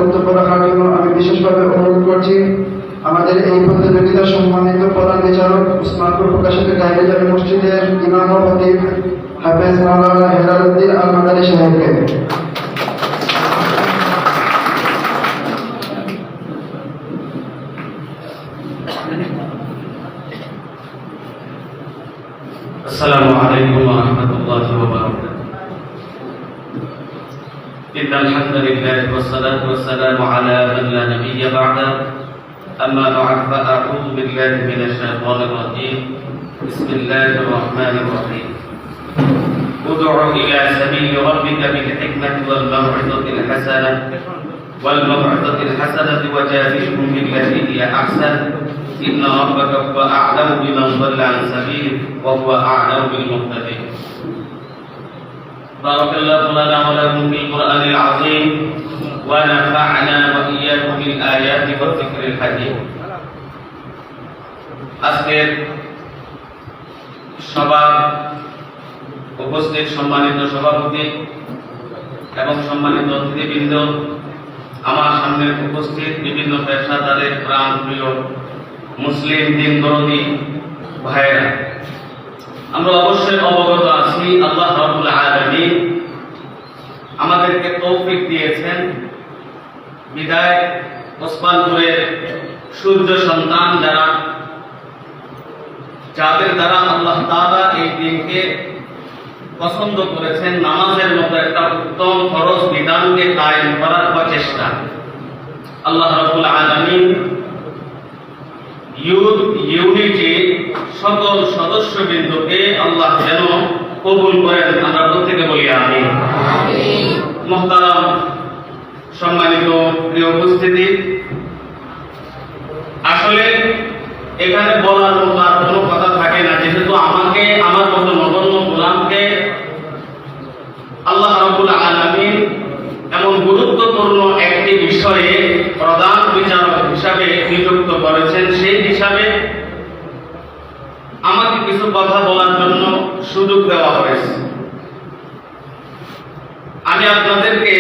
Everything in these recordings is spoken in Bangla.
বক্তব্য রাখার জন্য আমি বিশেষভাবে অনুরোধ করছি আমাদের এই প্রতিযোগিতার সম্মানিত প্রধান বিচারক উসমানপুর প্রকাশিত গাইবাজার মসজিদের ইমাম ও খতিব হাফেজ মাওলানা হেলালুদ্দিন আল মাদানী সাহেবকে। السلام عليكم ورحمة الله وبركاته. إن الحمد لله والصلاة والسلام على من لا نبي بعده. أما بعد فأعوذ بالله من الشيطان الرجيم. بسم الله الرحمن الرحيم. ادع إلى سبيل ربك بالحكمة والموعظة الحسنة وجادلهم بالتي هي أحسن. إن ربك هو أعلم بمن ضل عن سبيله وهو أعلم بالمهتدين. بارك الله لنا ولكم في القرآن العظيم ونفعنا وإياكم بالآيات والذكر الحكيم. আজকের সভার উপস্থিত সম্মানিত সভাপতি এবং সম্মানিত অতিথিবৃন্দ, আমার সামনে উপস্থিত বিভিন্ন পেশাদারের প্রাণ প্রিয় মুসলিম দিন দরদি ভাইয়েরা, আমরা অবশ্যই অবগত আছি আল্লাহ রাব্বুল আলামিন আমাদেরকে তৌফিক দিয়েছেন বিদায় ওসমানপুরের সূর্য সন্তান যাদের দ্বারা আল্লাহ তাআলা এই দিনকে পছন্দ করেছেন, নামাজের মতো একটা উত্তম ফরজ বিধানকে কায়েম করার প্রচেষ্টা। আল্লাহ রাব্বুল আলামিন ইউনিটি সকল সদস্যবৃন্দকে আল্লাহ যেন কবুল করেন, আমরা প্রত্যেকে বলি আমিন। মুহতারাম সম্মানিত প্রিয় উপস্থিতি, আসলে এখানে বলার মতো আর কোনো কথা থাকে না, যেহেতু আমাকে আমার মতো নগণ্য গোলামকে আল্লাহ রাব্বুল আলামিন এমন গুরুত্বপূর্ণ একটি বিষয়ে প্রধান বিচারক হিসাবে নিযুক্ত করেছেন, সেই হিসাবে আমাকে কিছু কথা বলার জন্য সুযোগ দেওয়া হয়েছে। আমি আপনাদেরকে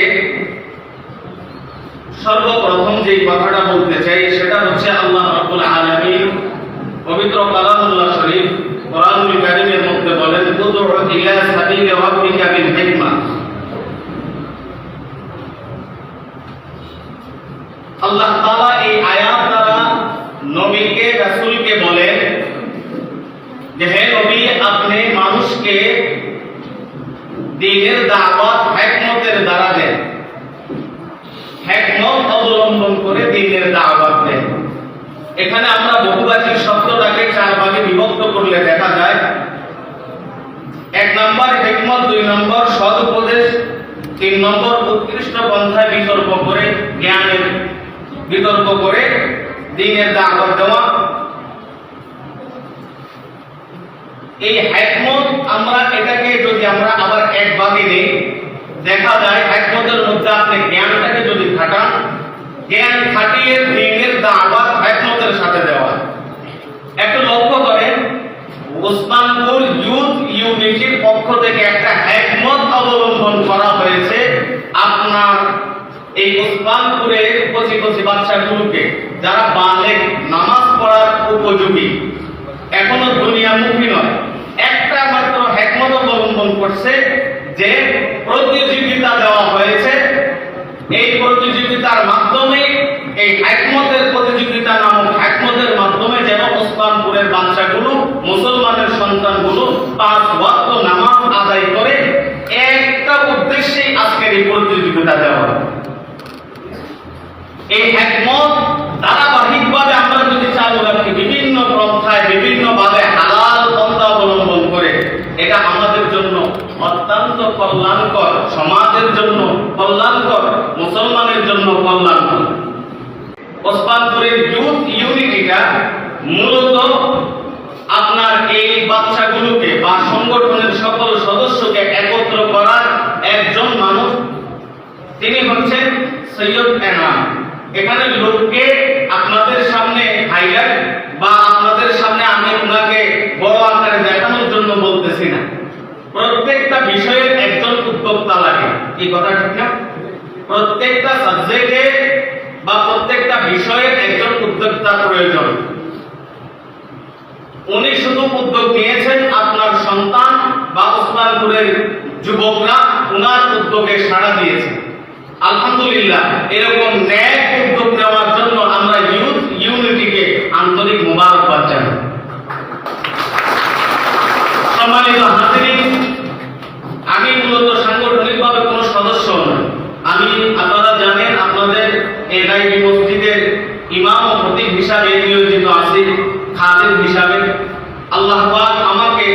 সর্বপ্রথম যে কথাটা বলতে চাই সেটা হচ্ছে আল্লাহ রাব্বুল আলামিন পবিত্র কালামুল্লাহ শরীফ কোরআনুল কারীমের মধ্যে বলেন, উদউ ইলা সাবিলি রাব্বিকা বিল হিকমা। আল্লাহ তাআলা এই আয়াত দ্বারা নবীকে রাসূলকে বলেন যে হে নবী, আপনি মানুষকে দ্বীনের দাওয়াত হিকমতের দ্বারা দেন, হিকমত অবলম্বন করে দ্বীনের দাওয়াত দেন। এখানে আমরা বহুবাচী শব্দটাকে চার ভাগে বিভক্ত করলে দেখা যায়, 1 নম্বর হিকমত, 2 নম্বর সৎ উপদেশ, 3 নম্বর উৎকৃষ্ট পন্থায় বিতর্ক করে জ্ঞানের বিতর্ক করে দ্বীনের দাওয়াত দেওয়া। এই হিকমত আমরা এটাকে যদি আমরা আবার এক ভাগে নেই, দেখা যায় হিকমতের মধ্যে আপনি জ্ঞানটাকে যদি খাটান, জ্ঞান খাটিয়ে দ্বীনের দাওয়াত হিকমতের সাথে দেওয়া। একটু লক্ষ্য করেন, ওসমানপুর ইউথ ইউনিটির পক্ষ থেকে একটা হিকমত অবলম্বন করা হয়েছে আপনার এই ওসমানপুরের কচি বাচ্চাগুলোকে, যারা বালেগ নামাজ পড়ার উপযোগী, এখনো দুনিয়ামুখী নয়, একটা মাত্র হিকমত অবলম্বন করছে যে প্রতিযোগিতা দেওয়া হয়েছে। এই প্রতিযোগিতার মাধ্যমে, এই হিকমতের প্রতিযোগিতা নামক হিকমতের মাধ্যমে যেন ওসমানপুরের বাচ্চাগুলো, মুসলমানের সন্তানগুলো 5 ওয়াক্ত নামাজ আদায় করে, একটা উদ্দেশ্যেই আজকের এই প্রতিযোগিতা দেওয়া। এই হিকমত ধারাবাহিকভাবে আমরা যদি চালু রাখি, বিভিন্ন পন্থায় বিভিন্নভাবে হালাল পন্থা অবলম্বন করে, এটা আমাদের জন্য অত্যন্ত কল্যাণকর, সমাজের জন্য কল্যাণকর, মুসলমানের জন্য কল্যাণকর। ওসমানপুরের ইউথ ইউনিটিটা মূলত আপনার এই বাচ্চাগুলোকে বা সংগঠনের সকল সদস্যকে একত্র করার একজন মানুষ, তিনি হচ্ছেন সৈয়দ এনাম। এখানে লোককে আপনাদের সামনে হাইলাইট বা আপনাদের সামনে আমি ওনাকে বড় আকারে দেখানোর জন্য বলতেছি না, প্রত্যেকটা বিষয়ের একজন উদ্যোক্তা লাগে, এই কথা ঠিক না? প্রত্যেকটা সাবজেক্টে বিষয়ের একজন উদ্যোক্তা প্রয়োজন। উনি শুধু উদ্যোগ নিয়েছেন আপনার সন্তান বা ওসমানপুরের যুবকরা ওনার উদ্যোগে সাড়া দিয়েছে। আলহামদুলিল্লাহ, এরকম ন্যাক উদ্যোগ নেওয়ার জন্য আমরা ইউথ ইউনিটিকে আন্তরিক মোবারকবাদ জানাই। সম্মানিত হাজিরিন, আমি মূলত সাংগঠনিকভাবে কোনো সদস্য নই। আমি, আপনারা জানেন, আপনাদের এনআইবি মসজিদের ইমাম ও খতিব হিসাবে নিয়োজিত আছি, খাদেম হিসাবে। আল্লাহ পাক আমাকে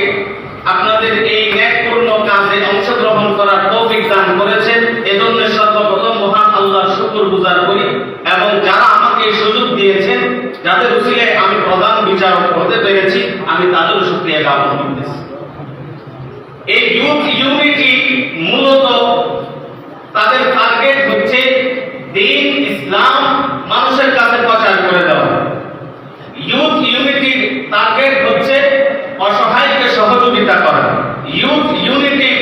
আপনাদের এই ন্যায়পূর্ণ কাজে অংশগ্রহণ করার তৌফিক দান করেছেন। এজন্য সর্বপ্রথম মহান আল্লাহর শুকরগুজার করি, এবং যারা আমাকে এই সুযোগ দিয়েছেন, যাদের উসিলায় আমি প্রধান বিচারক হতে পেরেছি, আমি তাদেরও শুকরিয়া জ্ঞাপন করতেছি। এই ইউথ ইউনিটি মূলত তাদের টার্গেট হচ্ছে দ্বীন ইসলাম মানুষের কাছে প্রচার করে দেওয়া। ইউথ ইউনিটির টার্গেট হচ্ছে অসহায়কে সহযোগিতা করা। ইউথ ইউনিটির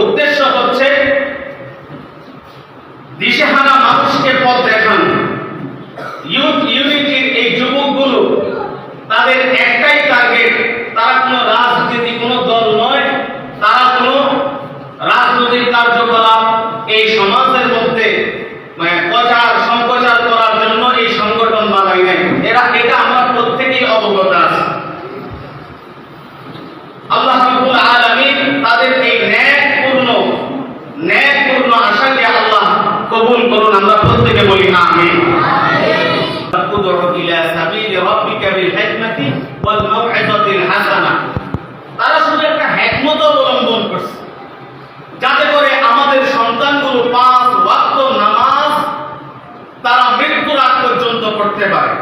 উদ্দেশ্য হচ্ছে দিশেহারা মানুষকে পথ দেখানো। ইউথ ইউনিটির এই যুবকগুলো, তাদের একটাই টার্গেট, তারা কোনো রাজনীতি, কোনো দল নয়, তারা কোনো রাজনৈতিক কার্যকলাপ এই সমাজের মধ্যে প্রচার সম্প্রচার করার জন্য এই সংগঠন বানাই নাই। এটা আমরা প্রত্যেকেই অবগত আছি। আল্লাহ রাব্বুল আলামিন তাদের এই ন্যায়পূর্ণ আশাকে আল্লাহ কবুল করুন। আমরা প্রত্যেকে বলি আমিন। উদউ ইলা সাবিলি রাব্বিকা বিল হিকমাতি ওয়াল মাউইযাতিল হাসানা। তারা শুধু একটা হিকমত অবলম্বন করছে, যাতে করে আমাদের সন্তানগুলো 5 ওয়াক্ত নামাজ তারা মৃত্যুর আগ পর্যন্ত পড়তে পারে।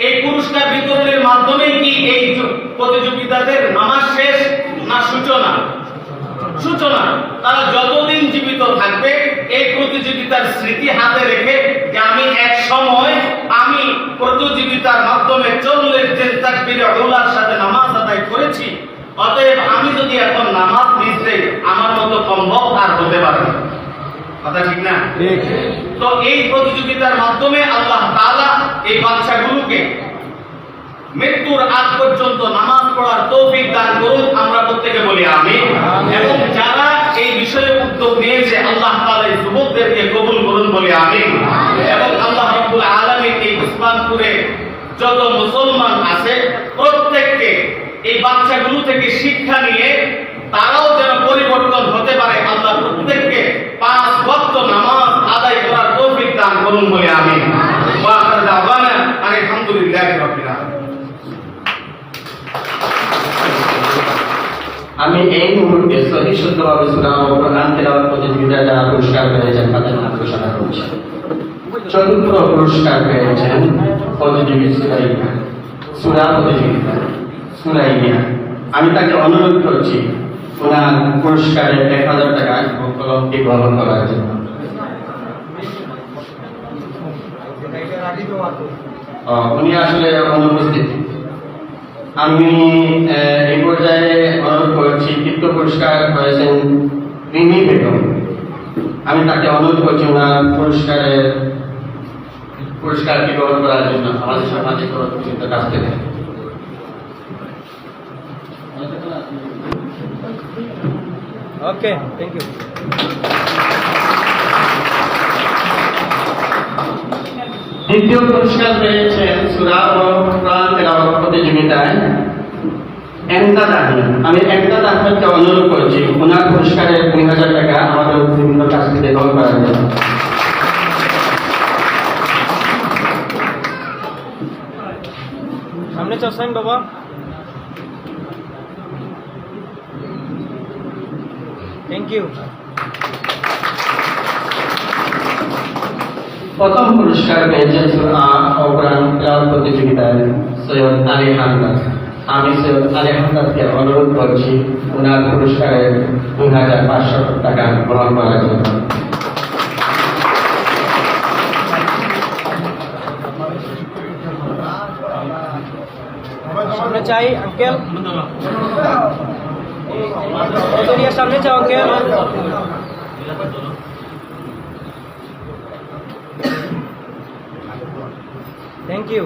এই পুরস্কার বিতরণের মাধ্যমে কি এই প্রতিযোগিতাদের নামাজ শেষ না সূচনা? সূচনা। তারা যতদিন জীবিত থাকবে এই প্রতিযোগিতার স্মৃতি হাতে রেখে যে আমি এক সময় আমি প্রতিযোগিতার মাধ্যমে 40 দিন তাকবীরে উলার সাথে নামাজ আদায় করেছি, অতএব আমি যদি এখন নামাজ মিস দেই আমার মতো সম্ভব আর হতে পারে না। কথা ঠিক না? তো এই প্রতিযোগিতার মাধ্যমে আল্লাহ তাআলা এই বাচ্চাগুলোকে মৃত্যুর আগ পর্যন্ত নামাজ পড়ার তৌফিক দান করুন। আমরা প্রত্যেকে বলি আমিন। এবং যারা এই বিষয়ে উদ্যোগ নিয়েছে, আল্লাহ তাআলা এই যুবকদেরকে কবুল করুন, বলি আমিন। এবং আল্লাহ রাব্বুল আলামিন এই উসমানপুরে যত মুসলমান আছে প্রত্যেককে এই বাচ্চাগুলো থেকে শিক্ষা নিয়ে তারাও যেন পরিবর্তন হতে পারে, আল্লাহ প্রত্যেককে 5 ওয়াক্ত নামাজ আদায় করার তৌফিক দান করুন, বলে আমিন। ওয়া আখিরু দাওয়ানা আলহামদুলিল্লাহি রাব্বিল আলামিন। আমি এই মুহূর্তে সহি শুদ্ধভাবে সূরা ও কোরআন তেলাওয়াত প্রতিযোগিতায় যারা পুরস্কার পেয়েছেন তাদের নাম ঘোষণা করছি। চতুর্থ পুরস্কার পেয়েছেন প্রতিযোগী সূরা প্রতিযোগিতা সুরাইয়া। আমি তাকে অনুরোধ করছি ওনার পুরস্কারের 1000 টাকা উপলব্ধি গ্রহণ করার জন্য। উনি আসলে অনুপস্থিত। আমি এই পর্যায়ে অনুরোধ করছি, তৃতীয় পুরস্কার হয়েছেন রিমি বেগম। আমি তাকে অনুরোধ করছি ওনার পুরস্কারটি গ্রহণ করার জন্য আমাদের সামাজিক কর্মকর্তার কাছ থেকে। ওকে, থ্যাংক ইউ। দ্বিতীয় পুরস্কার পেয়েছেন সূরা ও কোরআন তেলাওয়াত প্রতিযোগিতায় এমদাদ আহমেদ। আমি এমদাদ আহমেদকে অনুরোধ করছি ওনার পুরস্কারের 2000 টাকা আমাদের বিভিন্ন কাছ থেকে গ্রহণ করার জন্য। সামনে চাচ্ছেন বাবা। Thank you. প্রথম পুরস্কার পেয়েছেন সূরা ও কোরআন তেলাওয়াত প্রতিযোগিতায় সৈয়দ আলী হামদাদ। আমি সৈয়দ আলী হামদাদকে অনুরোধ করছি ওনার পুরস্কারের 2500 টাকা গ্রহণ করার জন্য। সামনে চাই আঙ্কেল। সামনে চাও আঙ্কেল। Thank you.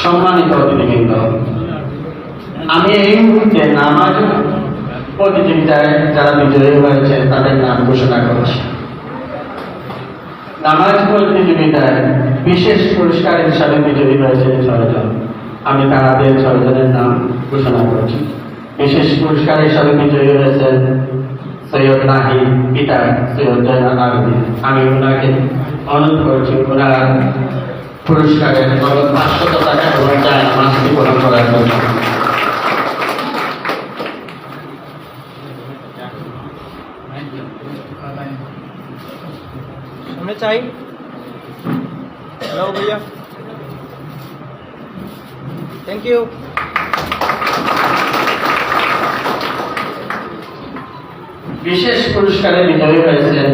সম্মানিত অতিথিবৃন্দ, আমি এই মুহূর্তে নামাজ প্রতিযোগিতায় যারা বিজয়ী হয়েছে তাদের নাম ঘোষণা করছি। নামাজ প্রতিযোগিতায় বিশেষ পুরস্কার হিসাবে বিজয়ী হয়েছে 6 জন। আমি তাদের 6 জনের নাম ঘোষণা করছি। বিশেষ পুরস্কার হিসাবে বিজয়ী হয়েছেন সৈয়দ নাহিদ, পিতা সৈয়দ জয়নাল আবেদিন। আমি ওনাকে অনুরোধ করছি ওনার পুরস্কারের নগদ 500 টাকা এবং জায়নামাজ বিতরণ করার জন্য। সামনে চাই। হ্যালো ভাইয়া, থ্যাংক ইউ। বিশেষ পুরস্কারে বিজয়ী হয়েছেন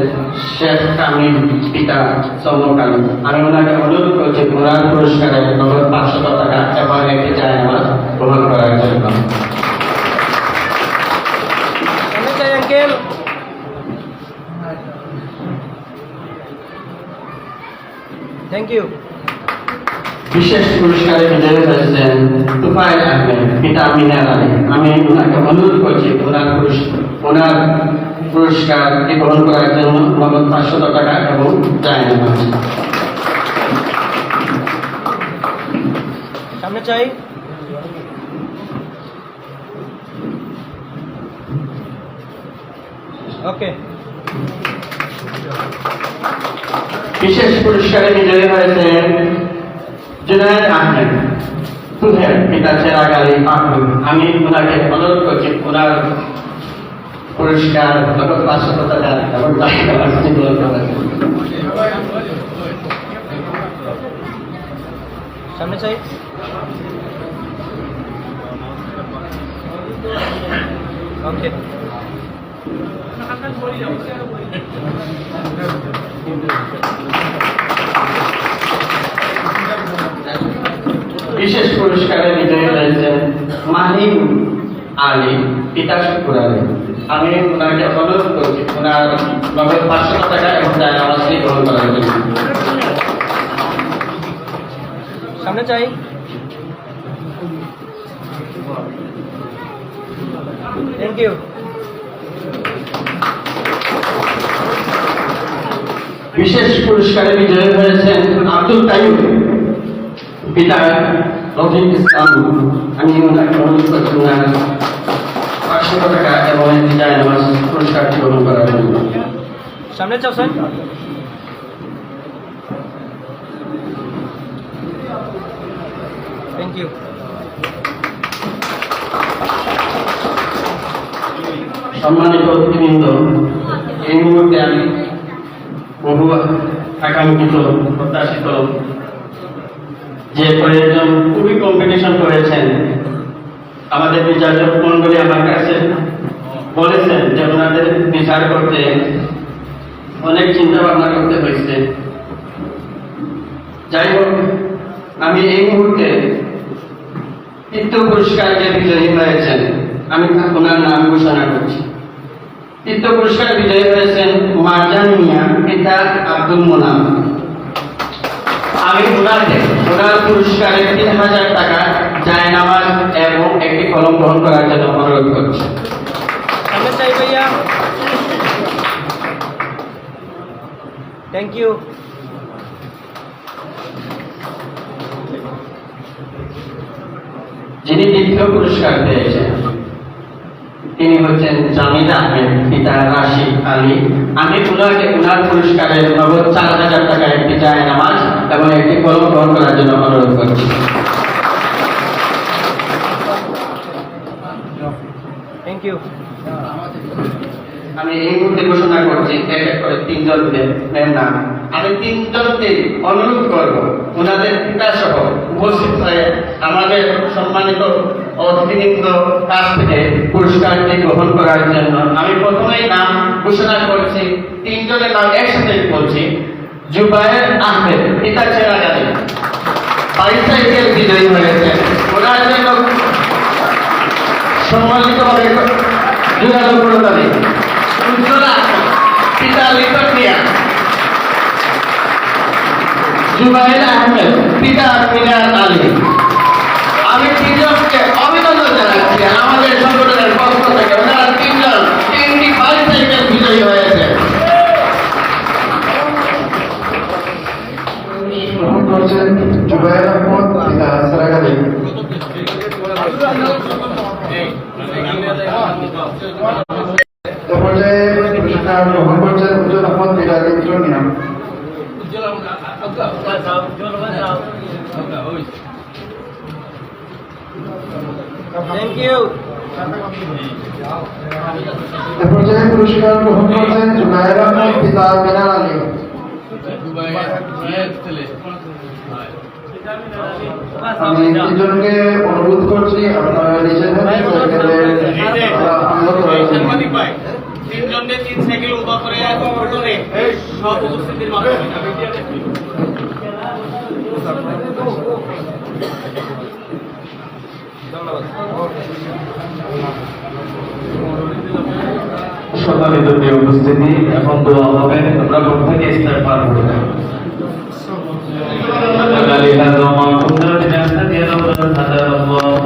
শেখ কামিল, পিতা চমক আলী। আমি ওনাকে অনুরোধ করছি ওনার পুরস্কারের নগদ 500 টাকা এবং একটি জায়নামাজ গ্রহণ করার জন্য। সামনে চাই আঙ্কেল। Thank you. বিশেষ পুরস্কারে বিজয়ী হয়েছেন তুফাইল আহমেদ, পিতা মিনার আলী। আমি ওনাকে অনুরোধ করছি ওনার পুরস্কারটি গ্রহণ করার জন্য নগদ 500 টাকা এবং জায়নামাজ। সামনে চাই। ওকে। বিশেষ পুরস্কারে বিজয়ী হয়েছেন জুনায়েদ আহমেদ, তুহের, পিতা চেরাগ আলী পাকুর। আমি ওনাকে অনুরোধ করছি ওনার পুরস্কার নগদ 500 টাকা এবং জায়নামাজ গ্রহণ করার জন্য। সামনে চাই। ওকে। বিশেষ পুরস্কারে বিজয়ী হয়েছেন মাহিম আলী, পিতা শুকুর আলী। আমি ওনাকে অনুরোধ করছি ওনার নগদ 500 টাকা এবং জায়নামাজ গ্রহণ করার জন্য। সামনে চাই। Thank you. বিশেষ পুরস্কারে বিজয়ী হয়েছেন আব্দুল কাইম, পিতা রফিক ইসলাম। আমি ওনাকে অনুরোধ করছি ওনার 500 টাকা এবং একটি জায়নামাজ পুরস্কারটি গ্রহণ করার জন্য। সামনে চাও স্যার। Thank you. সম্মানিত অতিথিবৃন্দ, এই মুহূর্তে আমি বহু আকাঙ্ক্ষিত প্রত্যাশিত যে কয়েকজন খুবই কম্পিটিশন করেছেন আমাদের বিচারক মন্ডলী আমার কাছে বলেছেন যে ওনাদের বিচার করতে অনেক চিন্তা ভাবনা করতে হয়েছে। যাই হোক, আমি এই মুহূর্তে তৃতীয় পুরস্কার যে বিজয়ী হয়েছেন আমি ওনার নাম ঘোষণা করছি। তৃতীয় পুরস্কার বিজয়ী হয়েছেন মারজান মিয়া, পিতা আব্দুল মোনাম। আমি ওনার পুরস্কারে 3000 টাকা জায়নামাজ এবং একটি কলম গ্রহণ করার জন্য অনুরোধ করছি। সামনে চাই ভাইয়া। Thank you. যিনি দ্বিতীয় পুরস্কার পেয়েছেন তিনি হচ্ছেন জামিল আহমেদ, পিতা রাশিদ আলী। আমি ওনার পুরস্কারের নগদ 4000 টাকা একটি জায়নামাজ এবং একটি কলম গ্রহণ করার জন্য অনুরোধ করছি। Thank you. আমি এই মুহূর্তে ঘোষণা করছি এক এক করে 3 জনের নাম। আমি 3 জনকে অনুরোধ করব ওনাদের পিতা সহ উপস্থিত হয়ে আমাদের সম্মানিত অতিথিবৃন্দ কাছ থেকে পুরস্কারটি গ্রহণ করার জন্য। আমি প্রথমেই নাম ঘোষণা করছি, 3 জনের নাম একসাথে বলছি। জুবায়ের আহমেদ, পিতা চেরাগ আলী, বাইসাইকেল বিজয়ী হয়েছে। ওনার জন্য সম্মানিতভাবে জোরালো করতালি। উজ্জ্বলা, পিতা লিটন মিয়া, জুবাইর আহমেদ, পিতা মিনার আলী। আমি তিনজনকে অভিনন্দন জানাচ্ছি আমাদের সংগঠনের পক্ষ থেকে। ওনারা তিনজন 3টি বাইসাইকেল বিজয়ী হয়েছে। গ্রহণ করছেন জুবাইর আহমদ পিতা সারাগ আলী। এ পর্যায়ে পুরস্কার গ্রহণ করছেন উজ্জ্বল আহমদ পিতা ইন্দ্রনিয়া। Thank you. এ পর্যায়ে পুরস্কার গ্রহণ করছেন জুবাইর আহমদ পিতা মিনার আলী। আমি তিনজনকে অনুরোধ করছি আপনারা নিজেদের সাংবাদিক ভাই, তিনজনকে 3 সাইকেল উভা করে ফটো সব উপস্থিতির মাধ্যমে সম্মানিত প্রিয় উপস্থিতি, এখন দোয়া হবে। তোমরা প্রত্যেকে ইস্তেগফার করবে। لهذا ما كنا لنهتدي لولا أن هدانا الله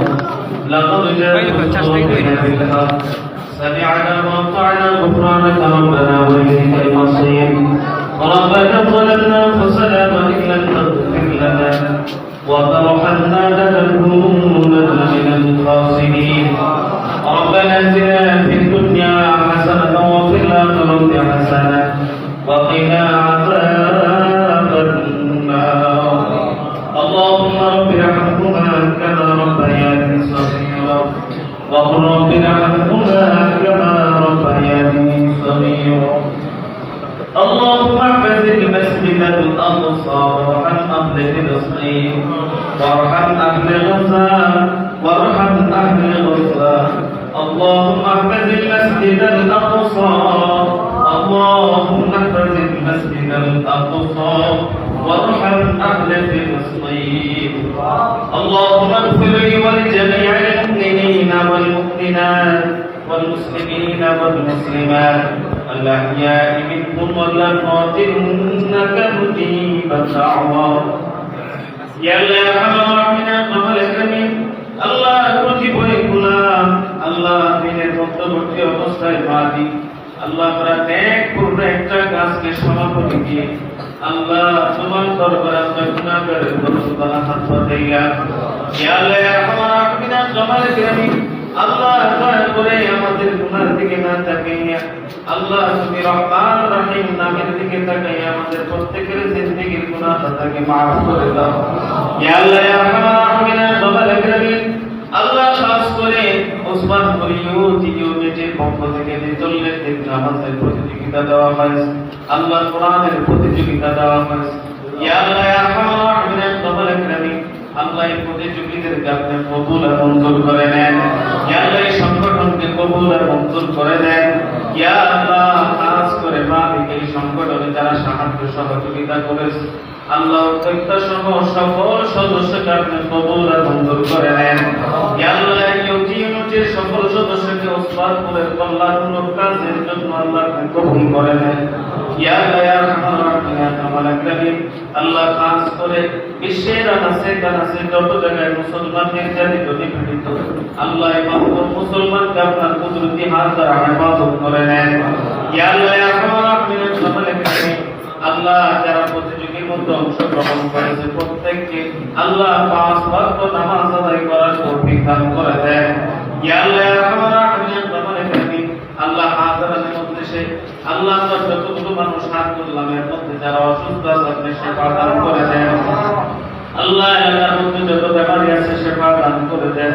لقد جاءنا بالحق سمعنا وأطعنا غفرانك ربنا وإليك المصير ربنا ظلمنا أنفسنا وإن لم تغفر لنا وترحمنا لنكونن من الخاسرين ربنا آتنا في الدنيا حسنة وفي الآخرة حسنة وقنا عذاب النار اللهم رب ارحمهما كما ربياني صغيرا وقل رب ارحمهما كما ربياني صغيرا اللهم احفظ المسجد الأقصى وارحم أهل فلسطين وارحم أهل غزة وارحم أهل غزة اللهم احفظ المسجد الأقصى اللهم احفظ المسجد الأقصى وارحم أهل فلسطين اللهم اغفر لي ولجميع المؤمنين والمؤمنات والمسلمين والمسلمات الأحياء منهم والأموات إنك مجيب الدعوات يا الله يا أرحم الراحمين قبل الكريم الله كتب গোলাম আল্লাহ দিনের মধ্যবর্তী অবস্থায় মাদি আল্লাহ আমরা ত্যাগ করবে একটা কাজকে সমাপতি দিয়ে আল্লাহ তোমার দরবারে আমরা গুনাহগারের বরকতাহ হাত পাতাইয়া ইয়া আল্লাহ ইয়া আরহামার রাহিমিন জামাল কিরামিন আল্লাহ দয়া করে আমাদের গুনার দিকে না তাকাইয়া আল্লাহ তুমি রহমান রহিম নামের দিকে তাকাইয়া আমাদের প্রত্যেকের জিন্দেগীর গুনাহ খাতাকে maaf করে দাও ইয়া আল্লাহ ইয়া আরহামার রাহিমিন জামাল কিরামিন আল্লাহ খাস করে ওসমান করিয়ুমের পক্ষ থেকে যে চল্লিশ দিন নামাজের প্রতিযোগিতা দেওয়া হয়েছে আল্লাহ কোরআনের প্রতিযোগিতা দেওয়া হয়েছে ইয়া আল্লাহ ইয়া আরহামার রাহিমিন জামাল কিরামিন আল্লাহ এই প্রতিযোগীদেরকে আপনি কবুল আর মঞ্জুর করে নেন ইয়া আল্লাহ এই সংগঠনকে কবুল আর মঞ্জুর করে নেন ইয়া আল্লাহ খাস করে মালিক এই সংগঠনে যারা সাহায্য সহযোগিতা করেছে আল্লাহ প্রত্যেক সকল সদস্যকে আপনি কবুল আর মঞ্জুর করে নেন ইয়া আল্লাহ ইউটিউবের সকল সদস্যকে ওসমানপুরের কল্যাণমূলক কাজের জন্য আল্লাহ আপনি কবুল করে নেন ইয়া আল্লাহ ইয়া আরহামার রাহিমিন ইয়া কামাল আকরামিন আল্লাহ খাস করে বিশ্বের আনাচে কানাচে যত জায়গায় মুসলমান নির্যাতিত নিপীড়িত আল্লাহ এই মুসলমানকে আপনার কুদরতি হাত দ্বারা হেফাজত করে নেন ইয়া আল্লাহ ইয়া আরহামার রাহিমিন ইয়া কামাল আকরামিন আল্লাহ যারা প্রতিযোগীর মধ্যে অংশগ্রহণ করেছে প্রত্যেককে আল্লাহ 5 ওয়াক্ত নামাজ আদায় করার তৌফিক দান করে দেন ইয়া আল্লাহ ইয়া আরহামার রাহিমিন ইয়া কামাল আকরামিন আল্লাহ হাজারাতের মধ্যে আল্লাহ আমরা যতগুলো মানুষ হাত তুললাম এর মধ্যে যারা অসুস্থ আছে আপনি সেবা দান করে দেন আল্লাহ এলাকার মধ্যে যত বেমারি আছে সেবা দান করে দেন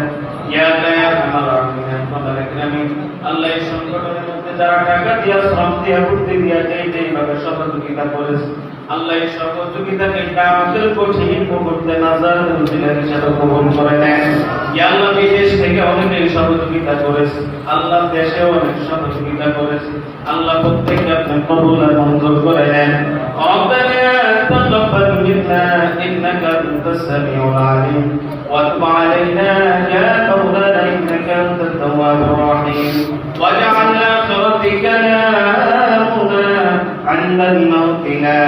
ইয়া আল্লাহ ইয়া আরহামার রাহিমিন ইয়া কামাল আকরামিন আল্লাহ এই সংগঠনের মধ্যে যারা টাকা দিয়া শ্রম দিয়া বুদ্ধি দিয়া যেইভাবে সহযোগিতা করেছে আল্লাহ এই সহযোগিতাকে আমাদের কঠিন মুহূর্তে নাজার দিলেন সেটা কবুল করে নেন ইয়া আল্লাহ বিদেশ থেকে অনেকে সহযোগিতা করেছে আল্লাহ দেশেও অনেক সহযোগিতা করেছে আল্লাহ প্রত্যেককে আপনি কবুল আর মঞ্জুর করে নেন ربنا تقبل منا إنك أنت السميع العليم وتب علينا يا مولانا إنك أنت التواب الرحيم واجعلنا آخر كلامنا عند الموت لا